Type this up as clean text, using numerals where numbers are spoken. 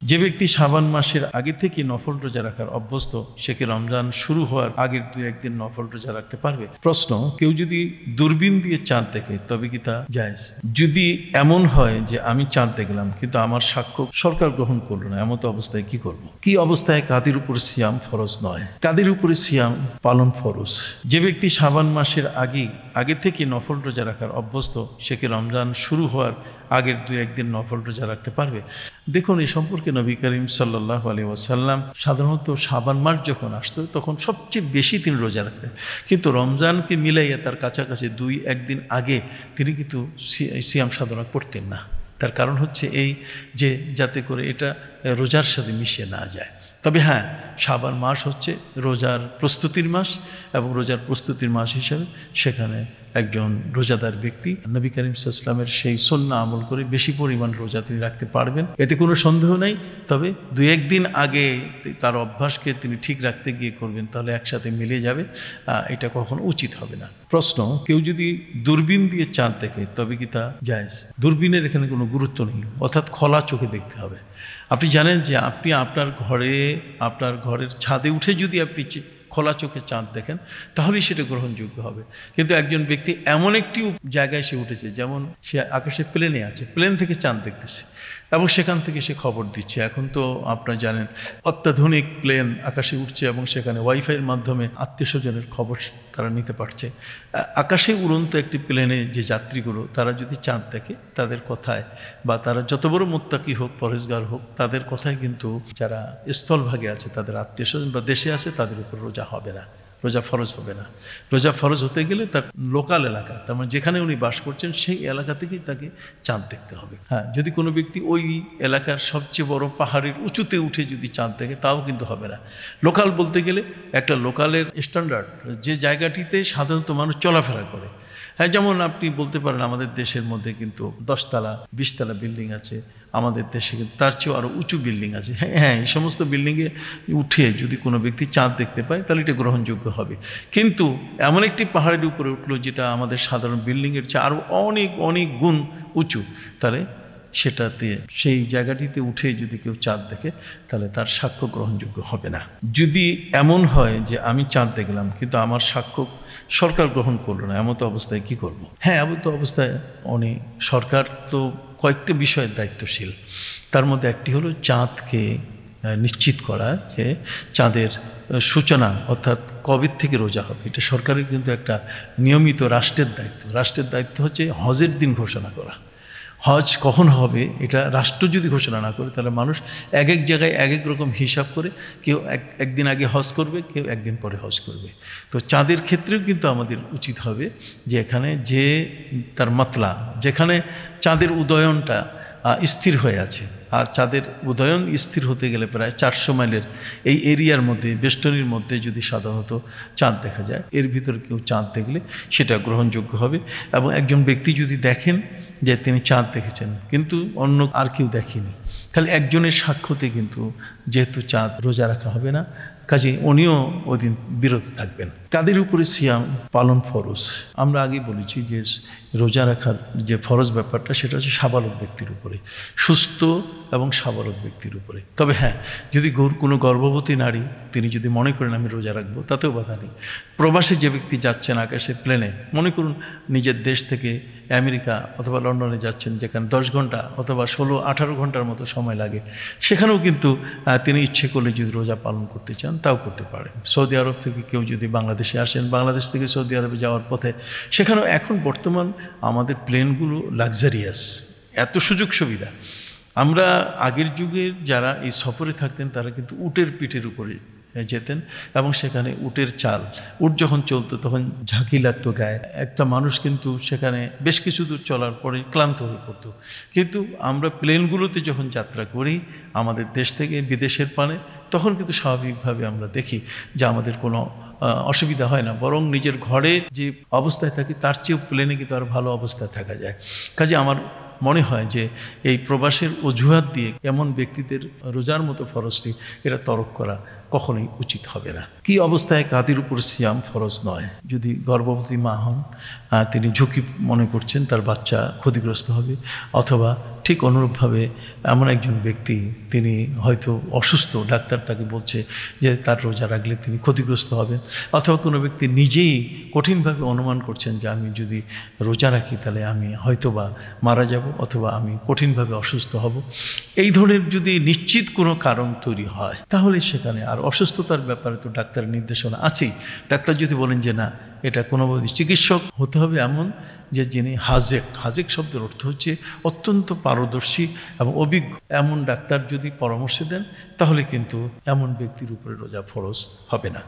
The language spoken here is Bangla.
যে ব্যক্তি শাবান মাসের আগে থেকে নফল রোজা রাখার অভ্যস্ত, সে কি রমজান শুরু হওয়ার আগের 2-1 দিন নফল রোজা রাখতে পারবে? প্রশ্ন: কেউ যদি দূরবীন দিয়ে চাঁদ দেখে তবে কি তা জায়েজ? যদি এমন হয় যে আমি চাঁদ দেখলাম কিন্তু আমার সাক্ষ্য সরকার গ্রহণ করলো না, এমত অবস্থায় কি করব? কি অবস্থায় কাদের উপর সিয়াম ফরজ নয়? কাদের উপরে সিয়াম পালন ফরজ? যে ব্যক্তি শাবান মাসের আগে থেকে নফল রোজা রাখার অভ্যস্ত, সে কি রমজান শুরু হওয়ার আগের 2-1 দিন নফল রোজা রাখতে পারবে? দেখুন, এই সম্পর্কে নবী করিম সাল্লাল্লাহু আলাইহি ওয়াসাল্লাম সাধারণত শাবান মাস যখন আসতো তখন সবচেয়ে বেশি তিনি রোজা রাখতেন, কিন্তু রমজানকে মিলাইয়া তার কাছাকাছি 2-1 দিন আগে তিনি কিন্তু সিয়াম সাধনা করতেন না। তার কারণ হচ্ছে এই যে যাতে করে এটা রোজার সাথে মিশে না যায়। তবে হ্যাঁ, শাবান মাস হচ্ছে রোজার প্রস্তুতির মাস, এবং রোজার প্রস্তুতির মাস হিসেবে সেখানে একজন রোজাদার ব্যক্তি নবী করিম সাল্লাল্লাহু আলাইহি ওয়াসাল্লামের সেই সুন্নাহ আমল করে বেশি পরিমাণ রোজা তিনি রাখতে পারবেন, এতে কোনো সন্দেহ নেই। তবে 2-1 দিন আগে তার অভ্যাসকে তিনি ঠিক রাখতে গিয়ে করবেন, তাহলে একসাথে মিলে যাবে, এটা কখনো উচিত হবে না। প্রশ্ন: কেউ যদি দূরবীন দিয়ে চাঁদ দেখে তবে কি তা জায়েজ? দূরবীনের এখানে কোনো গুরুত্ব নেই, অর্থাৎ খোলা চোখে দেখতে হবে। আপনি জানেন যে আপনি আপনার ঘরের ছাদে উঠে যদি আপনি খোলা চোখে চাঁদ দেখেন তাহলেই সেটা গ্রহণযোগ্য হবে। কিন্তু একজন ব্যক্তি এমন একটি জায়গায় সে উঠেছে, যেমন সে আকাশে প্লেনে আছে, প্লেন থেকে চাঁদ দেখতেছে এবং সেখান থেকে সে খবর দিচ্ছে। এখন তো আপনারা জানেন অত্যাধুনিক প্লেন আকাশে উঠছে এবং সেখানে ওয়াইফাইয়ের মাধ্যমে আত্মীয় স্বজনের খবর তারা নিতে পারছে। আকাশে উড়ন্ত একটি প্লেনে যে যাত্রীগুলো, তারা যদি চাঁদ দেখে, তাদের কথায় বা তারা যত বড় মুত্তাকি হোক, পরহেজগার হোক, তাদের কথায় কিন্তু যারা স্থলভাগে আছে, তাদের আত্মীয় স্বজন বা দেশে আছে, তাদের উপর রোজা হবে না, রোজা ফরজ হবে না। রোজা ফরজ হতে গেলে তার লোকাল এলাকা, তার মানে যেখানে উনি বাস করছেন সেই এলাকা থেকেই তাকে চাঁদ দেখতে হবে। হ্যাঁ, যদি কোনো ব্যক্তি ওই এলাকার সবচেয়ে বড় পাহাড়ের উঁচুতে উঠে যদি চাঁদ দেখে, তাও কিন্তু হবে না। লোকাল বলতে গেলে একটা লোকালের স্ট্যান্ডার্ড, যে জায়গাটিতে সাধারণত মানুষ চলাফেরা করে। হ্যাঁ, যেমন আপনি বলতে পারেন আমাদের দেশের মধ্যে কিন্তু 10তলা 20তলা বিল্ডিং আছে, আমাদের দেশে কিন্তু তার চেয়েও আরও উঁচু বিল্ডিং আছে। হ্যাঁ, এই সমস্ত বিল্ডিংয়ে উঠে যদি কোনো ব্যক্তি চাঁদ দেখতে পায় তাহলে এটা গ্রহণযোগ্য হবে। কিন্তু এমন একটি পাহাড়ের উপরে উঠলো যেটা আমাদের সাধারণ বিল্ডিংয়ের চেয়ে আরও অনেক অনেক গুণ উঁচু, তাহলে সেটাতে সেই জায়গাটিতে উঠে যদি কেউ চাঁদ দেখে তাহলে তার সাক্ষ্য গ্রহণযোগ্য হবে না। যদি এমন হয় যে আমি চাঁদ দেখলাম কিন্তু আমার সাক্ষ্য সরকার গ্রহণ করলো না, এমতো অবস্থায় কি করব? হ্যাঁ, এমতো অবস্থায় সরকার তো কয়েকটি বিষয়ের দায়িত্বশীল। তার মধ্যে একটি হলো চাঁদকে নিশ্চিত করা যে চাঁদের সূচনা অর্থাৎ কবে থেকে রোজা হবে, এটা সরকারের কিন্তু একটা নিয়মিত রাষ্ট্রের দায়িত্ব। রাষ্ট্রের দায়িত্ব হচ্ছে হজের দিন ঘোষণা করা। হজ কখন হবে এটা রাষ্ট্র যদি ঘোষণা না করে, তাহলে মানুষ এক এক জায়গায় এক এক রকম হিসাব করে, কেউ একদিন আগে হজ করবে, কেউ একদিন পরে হজ করবে। তো চাঁদের ক্ষেত্রেও কিন্তু আমাদের উচিত হবে যে এখানে যে তার মাতলা, যেখানে চাঁদের উদয়নটা স্থির হয়ে আছে, আর চাঁদের উদয়ন স্থির হতে গেলে প্রায় 400 মাইলের এই এরিয়ার মধ্যে, বেষ্টনীর মধ্যে যদি সাধারণত চাঁদ দেখা যায়, এর ভিতরে কেউ চাঁদ দেখলে সেটা গ্রহণযোগ্য হবে। এবং একজন ব্যক্তি যদি দেখেন যে তিনি চাঁদ দেখেছেন কিন্তু অন্য আর কেউ দেখেনি, তাহলে একজনের সাক্ষ্যতে কিন্তু যেহেতু চাঁদ রোজা রাখা হবে না, কাজে উনিও ওই দিন বিরত থাকবেন। কাদের উপরে সিয়াম পালন ফরজ? আমরা আগেই বলেছি যে রোজা রাখার যে ফরজ ব্যাপারটা সেটা হচ্ছে সাবালক ব্যক্তির উপরে, সুস্থ এবং সাবালক ব্যক্তির উপরে। তবে হ্যাঁ, যদি কোনো গর্ভবতী নারী তিনি যদি মনে করেন আমি রোজা রাখবো, তাতেও বাধা নেই। প্রবাসে যে ব্যক্তি যাচ্ছেন আকাশে প্লেনে, মনে করুন নিজের দেশ থেকে আমেরিকা অথবা লন্ডনে যাচ্ছেন, যেখানে 10 ঘন্টা অথবা 16-18 ঘন্টার মতো সময় লাগে, সেখানেও কিন্তু তিনি ইচ্ছে করলে যদি রোজা পালন করতে চান তাও করতে পারেন। সৌদি আরব থেকে কেউ যদি বাংলাদেশে আসেন, বাংলাদেশ থেকে সৌদি আরবে যাওয়ার পথে, সেখানেও এখন বর্তমান আমাদের প্লেনগুলো লাক্সারিয়াস, এত সুযোগ সুবিধা। আমরা আগের যুগের যারা এই সফরে থাকতেন তারা কিন্তু উটের পিঠের উপরে যেতেন এবং সেখানে উটের চাল, উট যখন চলতো তখন ঝাঁকি লাগতো গায়ে, একটা মানুষ কিন্তু সেখানে বেশ কিছু দূর চলার পরে ক্লান্ত হয়ে পড়তো। কিন্তু আমরা প্লেনগুলোতে যখন যাত্রা করি আমাদের দেশ থেকে বিদেশের পানে, তখন কিন্তু স্বাভাবিকভাবে আমরা দেখি যে আমাদের কোনো অসুবিধা হয় না, বরং নিজের ঘরে যে অবস্থায় থাকি তার চেয়েও প্লেনে কিন্তু আরও ভালো অবস্থায় থাকা যায়। কাজে আমার মনে হয় যে এই প্রবাসের অজুহাত দিয়ে এমন ব্যক্তিদের রোজার মতো ফরজটি এটা তরক করা কখনোই উচিত হবে না। কি অবস্থায় কাদের উপর সিয়াম ফরজ নয়? যদি গর্ভবতী মা হন, তিনি ঝুঁকি মনে করছেন তার বাচ্চা ক্ষতিগ্রস্ত হবে, অথবা ঠিক অনুরূপভাবে এমন একজন ব্যক্তি তিনি হয়তো অসুস্থ, ডাক্তার তাকে বলছে যে তার রোজা রাখলে তিনি ক্ষতিগ্রস্ত হবেন, অথবা কোনো ব্যক্তি নিজেই কঠিনভাবে অনুমান করছেন যে আমি যদি রোজা রাখি তাহলে আমি হয়তোবা মারা যাব, অথবা আমি কঠিনভাবে অসুস্থ হব, এই ধরনের যদি নিশ্চিত কোনো কারণ তৈরি হয় তাহলে সেখানে, আর অসুস্থতার ব্যাপারে তো ডাক্তারের নির্দেশনা আছেই, ডাক্তার যদি বলেন যে না এটা কোনোভাবে চিকিৎসক হতে হবে এমন যে যিনি হাজেক শব্দের অর্থ হচ্ছে অত্যন্ত পারদর্শী এবং অভিজ্ঞ, এমন ডাক্তার যদি পরামর্শ দেন তাহলে কিন্তু এমন ব্যক্তির উপরে রোজা ফরজ হবে না।